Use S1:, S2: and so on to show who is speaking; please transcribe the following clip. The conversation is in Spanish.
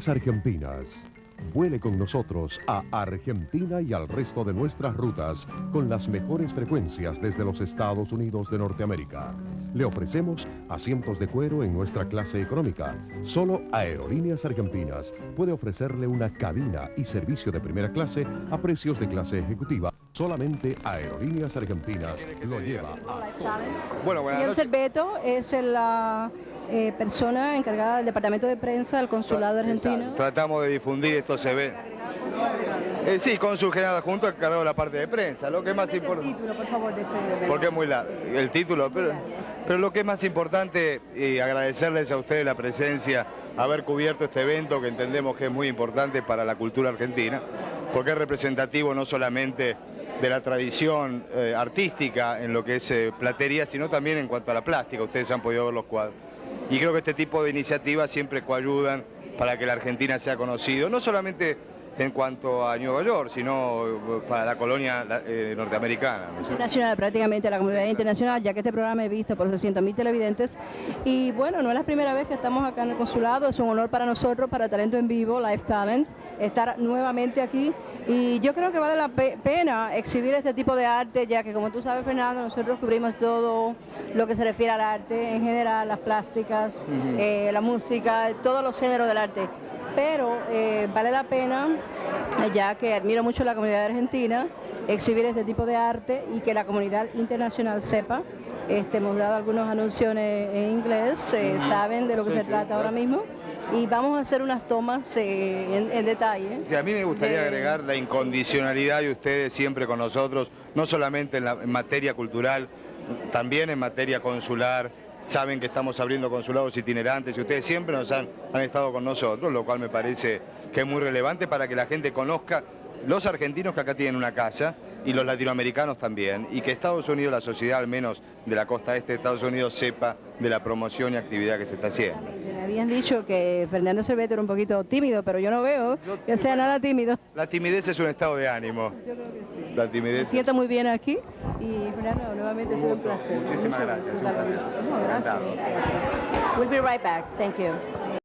S1: Argentinas. Vuele con nosotros a Argentina y al resto de nuestras rutas con las mejores frecuencias desde los Estados Unidos de Norteamérica. Le ofrecemos asientos de cuero en nuestra clase económica. Solo Aerolíneas Argentinas puede ofrecerle una cabina y servicio de primera clase a precios de clase ejecutiva. Solamente Aerolíneas Argentinas lo lleva a...
S2: Bueno,
S3: señor Cerveto es la persona encargada del departamento de prensa del consulado argentino.
S2: Exacto. Tratamos de difundir estos eventos. Sí, cónsul general adjunto encargado de la parte de prensa. Lo que es más importante.
S3: El título, por favor, de este...
S2: Porque es muy largo. El título, pero lo que es más importante, agradecerles a ustedes la presencia, haber cubierto este evento que entendemos que es muy importante para la cultura argentina, porque es representativo no solamente de la tradición artística en lo que es platería, sino también en cuanto a la plástica. Ustedes han podido ver los cuadros. Y creo que este tipo de iniciativas siempre coayudan para que la Argentina sea conocido, no solamente en cuanto a Nueva York, sino para la colonia norteamericana.
S3: Nacional, prácticamente la comunidad internacional, ya que este programa es visto por 600.000 televidentes. Y bueno, no es la primera vez que estamos acá en el consulado, es un honor para nosotros, para Talento en Vivo, Live Talent, estar nuevamente aquí. Y yo creo que vale la pena exhibir este tipo de arte, ya que como tú sabes, Fernando, nosotros cubrimos todo lo que se refiere al arte en general, las plásticas, la música, todos los géneros del arte. Pero vale la pena, ya que admiro mucho la comunidad argentina, exhibir este tipo de arte y que la comunidad internacional sepa. Hemos dado algunos anuncios en inglés, saben de lo que se trata ahora mismo. Y vamos a hacer unas tomas en detalle.
S2: Sí, a mí me gustaría agregar la incondicionalidad de ustedes siempre con nosotros, no solamente en materia cultural, también en materia consular. Saben que estamos abriendo consulados itinerantes y ustedes siempre nos han estado con nosotros, lo cual me parece que es muy relevante para que la gente conozca los argentinos que acá tienen una casa y los latinoamericanos también, y que Estados Unidos, la sociedad al menos de la costa este de Estados Unidos, sepa de la promoción y actividad que se está haciendo.
S3: Me habían dicho que Fernando Cerveto era un poquito tímido, pero yo no veo que sea nada tímido.
S2: La timidez es un estado de ánimo.
S3: Yo creo que sí.
S2: La timidez.
S3: Me siento muy bien aquí y Fernando, nuevamente ha sido un placer.
S2: Muchísimas gracias.
S3: Gracias. We'll be right back. Thank you.